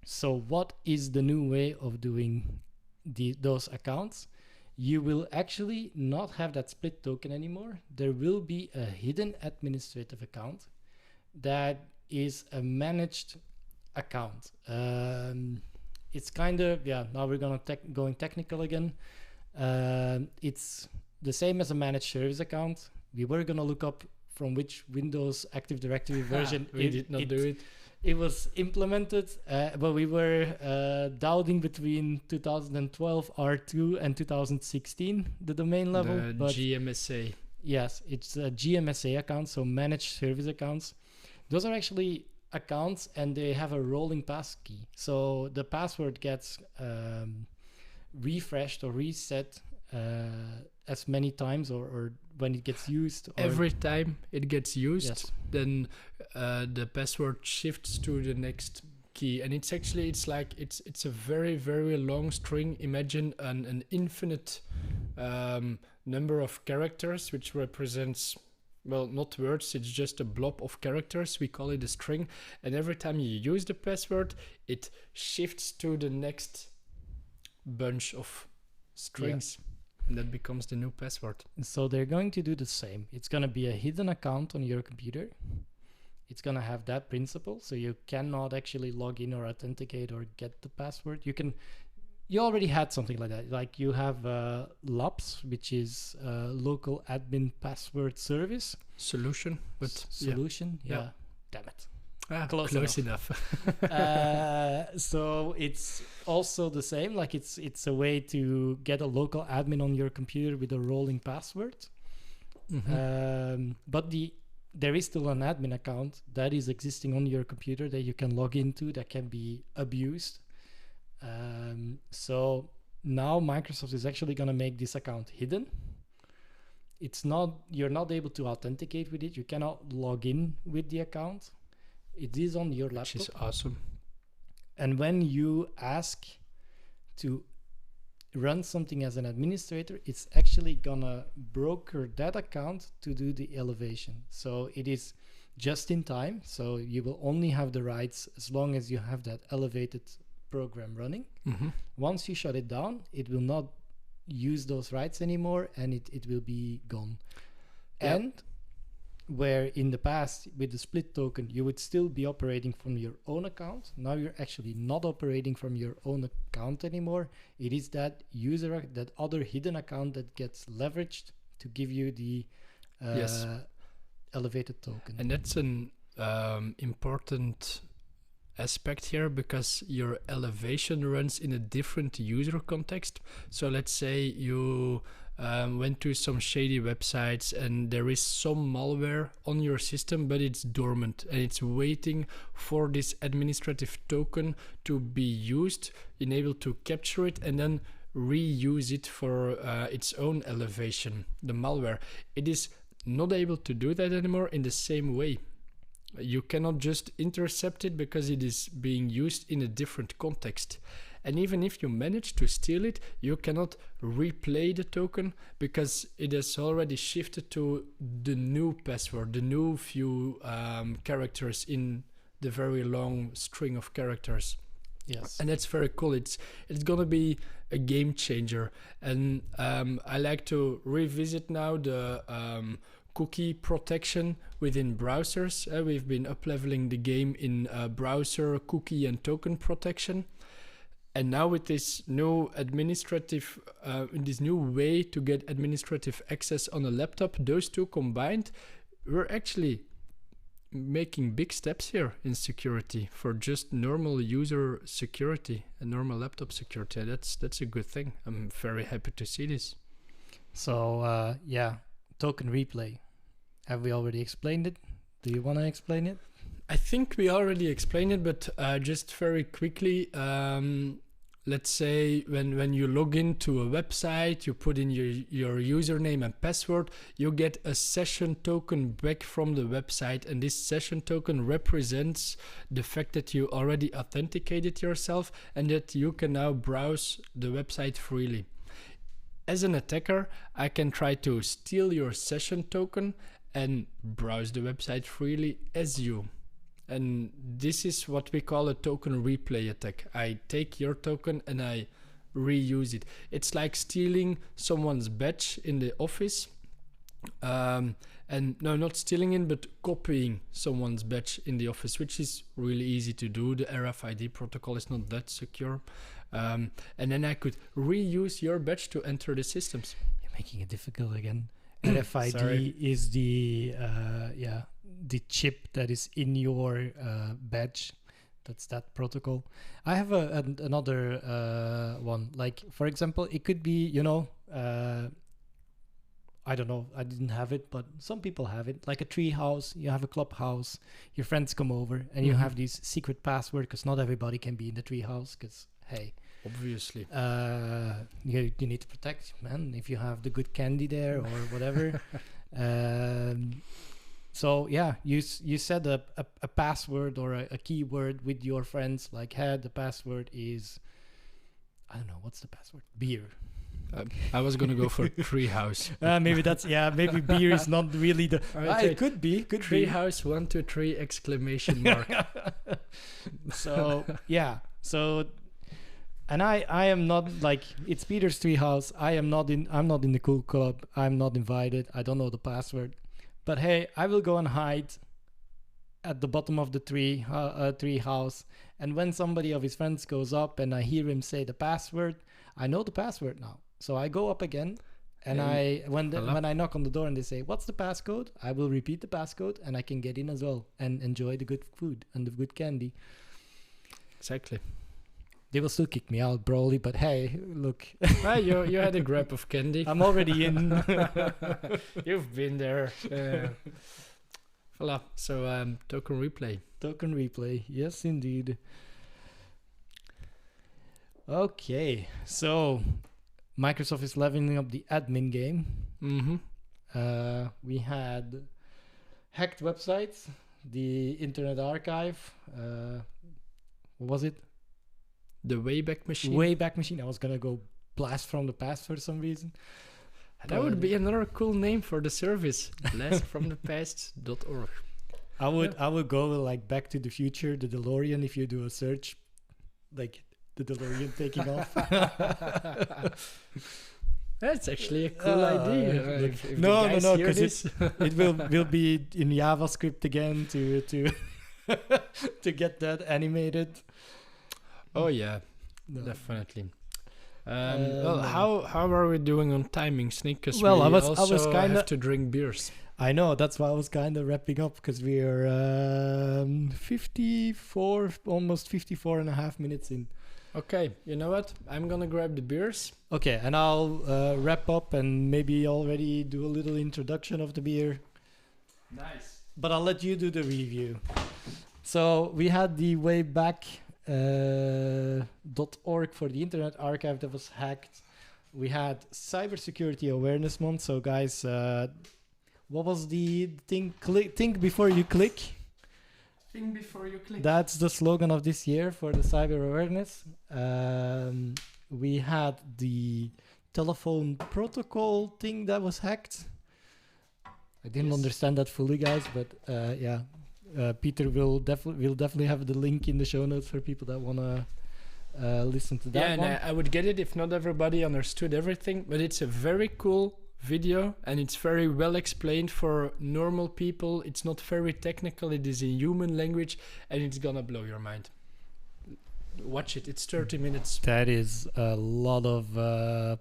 So what is the new way of doing those accounts? You will actually not have that split token anymore. There will be a hidden administrative account that is a managed account. It's kind of, now we're going technical again. It's the same as a managed service account. We were going to look up from which Windows Active Directory version we did not do it. It was implemented, but we were doubting between 2012 R2 and 2016, the domain level. The but GMSA. yes, it's a GMSA account, so managed service accounts. Those are actually accounts, and they have a rolling pass key. So the password gets refreshed or reset as many times or when it gets used. Every time it gets used, Yes. then the password shifts to the next key, and it's a very, very long string. Imagine an infinite number of characters, which represents, well, not words, it's just a blob of characters. We call it a string, and every time you use the password, it shifts to the next bunch of strings. And that becomes the new password. So they're going to do the same. It's going to be a hidden account on your computer. It's going to have that principle. So you cannot actually log in or authenticate or get the password. You already had something like that. Like you have LAPS, which is local admin password service. Solution. But Solution. Yeah. Yeah. Damn it. Close enough. So it's also the same. Like it's a way to get a local admin on your computer with a rolling password. Mm-hmm. But there is still an admin account that is existing on your computer that you can log into that can be abused. So now Microsoft is actually going to make this account hidden. You're not able to authenticate with it. You cannot log in with the account. It is on your laptop. Which is awesome. And when you ask to run something as an administrator, it's actually gonna broker that account to do the elevation. So it is just in time. So you will only have the rights as long as you have that elevated program running. Mm-hmm. Once you shut it down, it will not use those rights anymore, and it will be gone. Yep. And where in the past with the split token you would still be operating from your own account, now you're actually not operating from your own account anymore. It is that that other hidden account that gets leveraged to give you the elevated token. And that's an important aspect here because your elevation runs in a different user context. So let's say you went to some shady websites and there is some malware on your system, but it's dormant and it's waiting for this administrative token to be used, able to capture it and then reuse it for its own elevation. The malware, it is not able to do that anymore in the same way. You cannot just intercept it because it is being used in a different context. And even if you manage to steal it, you cannot replay the token because it has already shifted to the new password, the new few characters in the very long string of characters. Yes. And that's very cool. It's gonna be a game changer. And I like to revisit now the cookie protection within browsers. We've been up-leveling the game in browser, cookie, and token protection. And now with this new administrative, this new way to get administrative access on a laptop, those two combined, we're actually making big steps here in security for just normal user security and normal laptop security. That's a good thing. I'm very happy to see this. So token replay. Have we already explained it? Do you want to explain it? I think we already explained it, but just very quickly, let's say when you log into a website, you put in your username and password, you get a session token back from the website, and this session token represents the fact that you already authenticated yourself and that you can now browse the website freely. As an attacker, I can try to steal your session token and browse the website freely as you. And this is what we call a token replay attack. I take your token and I reuse it. It's like stealing someone's badge in the office. And no, not stealing it, but copying someone's badge in the office, which is really easy to do. The RFID protocol is not that secure. And then I could reuse your badge to enter the systems. You're making it difficult again. RFID is the chip that is in your badge. That's that protocol. I have another one. Like, for example, it could be, I don't know, I didn't have it, but some people have it. Like a tree house, you have a clubhouse, your friends come over, and you have this secret password because not everybody can be in the tree house because, hey, obviously, you need to protect, man, if you have the good candy there or whatever. So yeah, you set a password or a keyword with your friends, like, hey, the password is, I don't know, what's the password? Beer. I was gonna go for treehouse. Maybe that's, maybe beer is not really the. It could be. Treehouse 1, 2, 3 exclamation mark. So yeah, so. And I am not, like, it's Peter's treehouse. I'm not in the cool club. I'm not invited. I don't know the password. But hey, I will go and hide at the bottom of the tree house. And when somebody of his friends goes up and I hear him say the password, I know the password now. So I go up again, and when I knock on the door and they say, "What's the passcode?" I will repeat the passcode, and I can get in as well and enjoy the good food and the good candy. Exactly. They will still kick me out, Broly, but hey, look. You had a grab of candy. I'm already in. You've been there. Voila. So token replay. Token replay. Yes, indeed. Okay. So Microsoft is leveling up the admin game. Mm-hmm. We had hacked websites, the Internet Archive. What was it? The Wayback Machine. Wayback Machine. I was gonna go blast from the past for some reason. That would be another cool name for the service. Blastfromthepast.org. I would go like Back to the Future, the DeLorean. If you do a search, like the DeLorean taking off. That's actually a cool idea. If no, because it will be in JavaScript again to to get that animated. Oh yeah, definitely. Well, how are we doing on timing, Nick? 'Cause Well, we I was also kinda- have to drink beers. I know, that's why I was kind of wrapping up, because we are 54, almost 54 and a half minutes in. Okay, you know what? I'm gonna grab the beers. Okay, and I'll wrap up and maybe already do a little introduction of the beer. Nice. But I'll let you do the review. So we had the Wayback .org for the Internet Archive that was hacked. We had Cybersecurity Awareness Month. So guys, what was the thing? Think before you click. Think before you click. That's the slogan of this year for the cyber awareness. We had the telephone protocol thing that was hacked. I didn't Yes. understand that fully, guys, but yeah. Peter will definitely have the link in the show notes for people that want to listen to that Yeah, and one. I would get it if not everybody understood everything, but it's a very cool video and it's very well explained for normal people. It's not very technical, it is in human language and it's gonna blow your mind. Watch it, it's 30 minutes. That is a lot of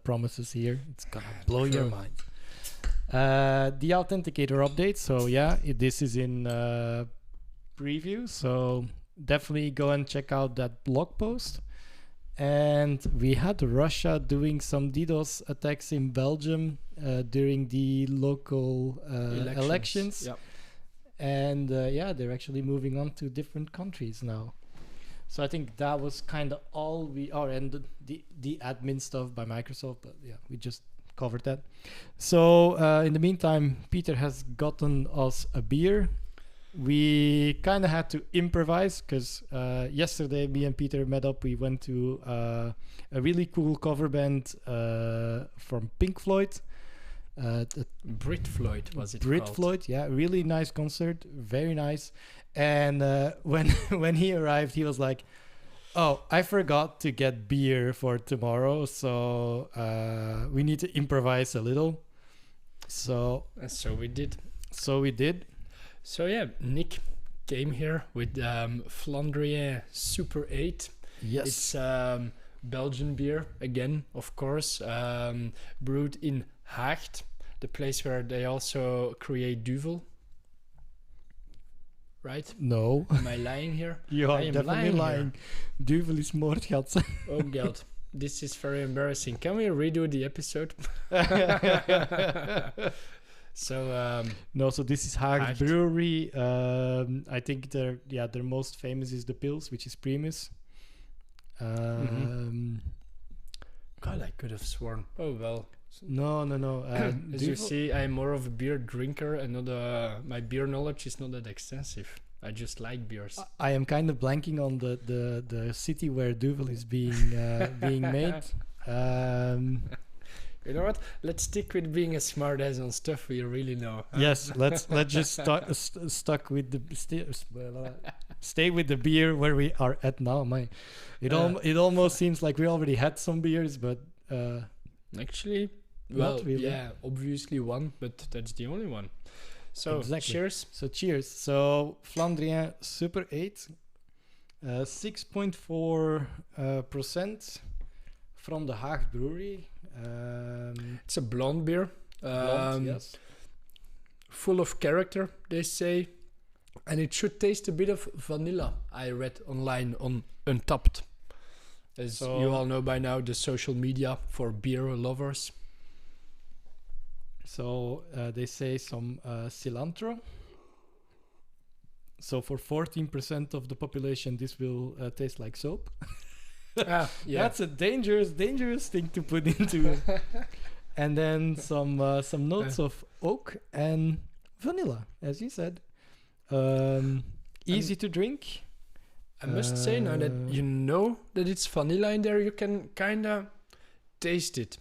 promises here. It's gonna blow your True. mind. The authenticator update. So yeah, this is in preview. So definitely go and check out that blog post. And we had Russia doing some DDoS attacks in Belgium during the local elections. Yep. And yeah, they're actually moving on to different countries now. So I think that was kind of all we are, and the admin stuff by Microsoft. But yeah, we just covered that. So in the meantime, Peter has gotten us a beer. We kind of had to improvise because yesterday me and Peter met up. We went to a really cool cover band from Pink Floyd. Brit Floyd was it Brit called? Floyd, yeah, really nice concert, very nice. And when he arrived, he was like, "Oh, I forgot to get beer for tomorrow, so we need to improvise a little." So we did. So we did. So yeah, Nick came here with Flandrien Super 8. Yes. It's Belgian beer again, of course, brewed in Haagt, the place where they also create Duvel. Right? No. Am I lying here? You are I am definitely lying lying. Duvel is moordgat. Oh god, this is very embarrassing. Can we redo the episode? So No, so this is Haag Haagt. Brewery. I think their most famous is the Pils, which is Primus. God, I could have sworn. Oh well. No. As you see, I'm more of a beer drinker, and not my beer knowledge is not that extensive. I just like beers. I am kind of blanking on the city where Duvel is being made. You know what? Let's stick with being a smart ass on stuff we really know. Huh? Yes, let's just stuck with the stay with the beer where we are at now. It almost seems like we already had some beers, but actually, well, not really. yeah, obviously one, but that's the only one. So Exactly. cheers. So cheers. So Flandrien Super 8, 6.4% from the Haag Brewery. It's a blonde beer. Blonde, yes. Full of character, they say. And it should taste a bit of vanilla, I read online on Untapped. As you all know by now, the social media for beer lovers. So they say some cilantro. So for 14% of the population, this will taste like soap. Yeah. That's a dangerous thing to put into. And then some notes of oak and vanilla, as you said. Easy to drink. I must say now that you know that it's vanilla in there, you can kind of taste it.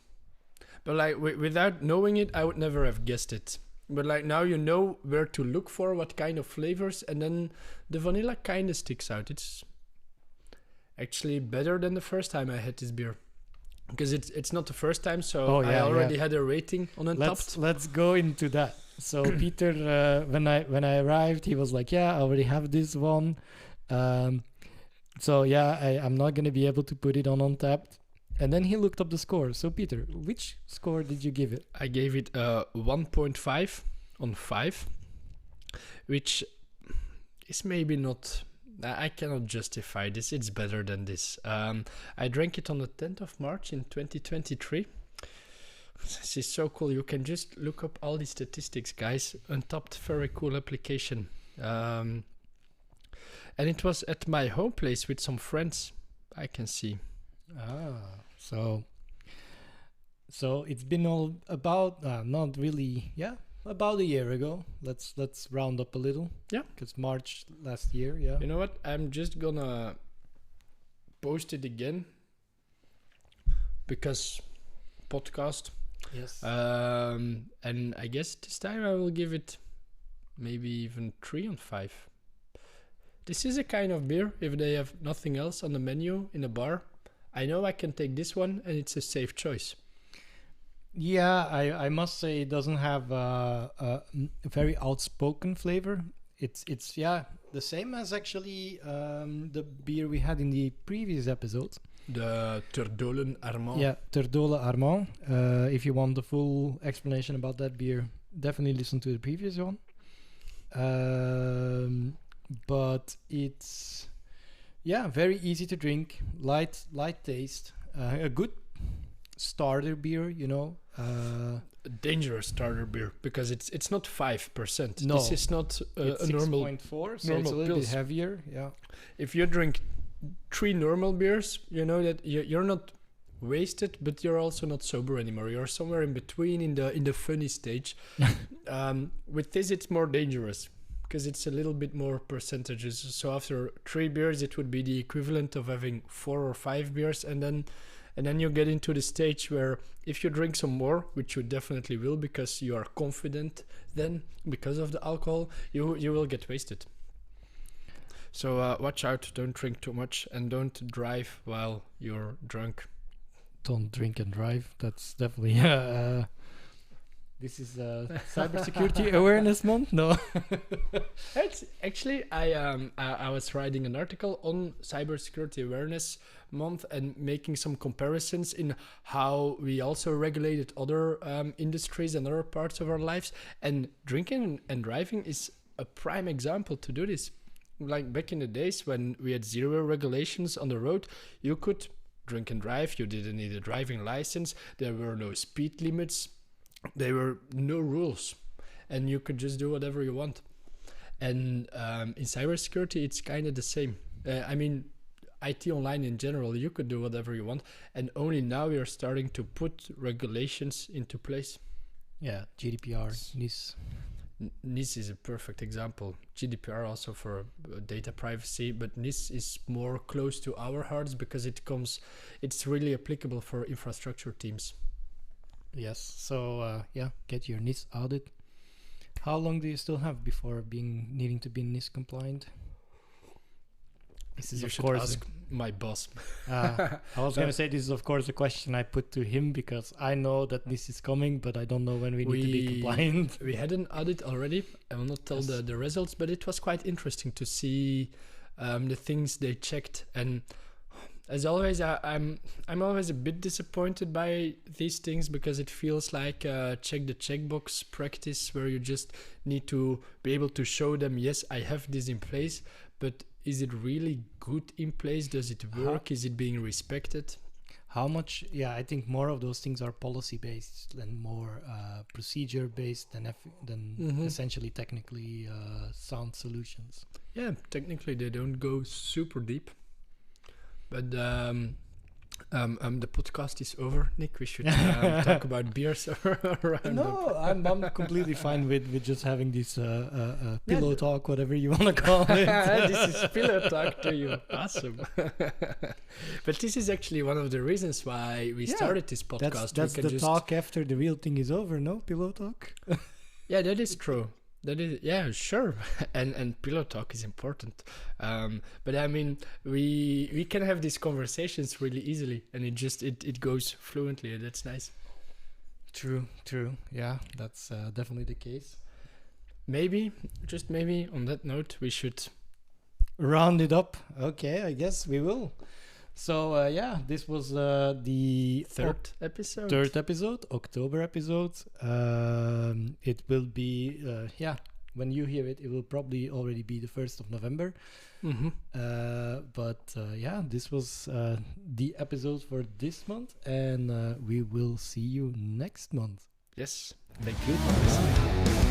But like without knowing it, I would never have guessed it. But like now you know where to look for, what kind of flavors, and then the vanilla kind of sticks out. It's actually better than the first time I had this beer. Because it's not the first time, so I already had a rating on Untapped. Let's go into that. So Peter, when I arrived, he was like, "Yeah, I already have this one." So yeah, I'm not gonna be able to put it on Untapped. And then he looked up the score. So Peter, which score did you give it? I gave it a 1.5 on 5, which is maybe not... I cannot justify this. It's better than this. I drank it on the 10th of March in 2023. This is so cool. You can just look up all these statistics, guys. Untapped, very cool application. And it was at my home place with some friends, I can see. So it's been all about not really, about a year ago. Let's round up a little. Yeah, because March last year. Yeah. You know what? I'm just gonna post it again because podcast. Yes. And I guess this time I will give it maybe even 3 on 5. This is a kind of beer, if they have nothing else on the menu in a bar, I know I can take this one and it's a safe choice. Yeah, I must say it doesn't have a very outspoken flavor. It's the same as actually the beer we had in the previous episode. The Terdolen Armand. Yeah, Terdolen Armand. If you want the full explanation about that beer, definitely listen to the previous one. But it's very easy to drink, light taste, a good starter beer, you know. A dangerous starter beer because it's not 5%. No, this is not a normal 6.4, so normal it's a little bit pills. heavier. Yeah. If you drink 3 normal beers, you know that you're not wasted, but you're also not sober anymore. You're somewhere in between, in the funny stage. With this, it's more dangerous because it's a little bit more percentages. So after 3 beers, it would be the equivalent of having 4 or 5 beers, and then you get into the stage where if you drink some more, which you definitely will because you are confident, then because of the alcohol, you will get wasted. So watch out, don't drink too much and don't drive while you're drunk. Don't drink and drive. That's definitely this is cybersecurity awareness month. No. It's actually I was writing an article on cybersecurity awareness month and making some comparisons in how we also regulated other industries and other parts of our lives, and drinking and driving is a prime example to do this. Like back in the days when we had 0 regulations on the road, you could drink and drive, you didn't need a driving license, there were no speed limits, there were no rules, and you could just do whatever you want. And in cybersecurity, it's kind of the same. I mean, IT online in general, you could do whatever you want, and only now we are starting to put regulations into place. Yeah, GDPR, NIS. NIS is a perfect example. GDPR also for data privacy, but NIS is more close to our hearts because it's really applicable for infrastructure teams. Yes, so get your NIS audit. How long do you still have before needing to be NIS compliant? This is you of should course ask my boss. I was going to say this is of course a question I put to him because I know that this is coming, but I don't know when we need to be compliant. We had an audit already. I will not tell the results, but it was quite interesting to see the things they checked. And as always, I'm always a bit disappointed by these things because it feels like check the checkbox practice where you just need to be able to show them, yes, I have this in place, but is it really good in place? Does it work? Is it being respected? How much? Yeah, I think more of those things are policy based and more procedure based than essentially technically sound solutions. Yeah, technically they don't go super deep. But the podcast is over, Nick. We should talk about beers around. No, I'm completely fine with just having this pillow talk, whatever you want to call it. This is pillow talk to you. Awesome. But this is actually one of the reasons why we started this podcast. That's the talk after the real thing is over, no? Pillow talk? Yeah, that is true. That is, yeah, sure. And pillow talk is important. But I mean, we can have these conversations really easily, and it goes fluently. And that's nice. True. Yeah, that's definitely the case. Maybe, just maybe, on that note, we should round it up. Okay, I guess we will. So yeah, this was the Third episode. third episode, October episode. It will be when you hear it, it will probably already be the 1st of November. But this was the episode for this month, and we will see you next month. Yes. Thank you for listening.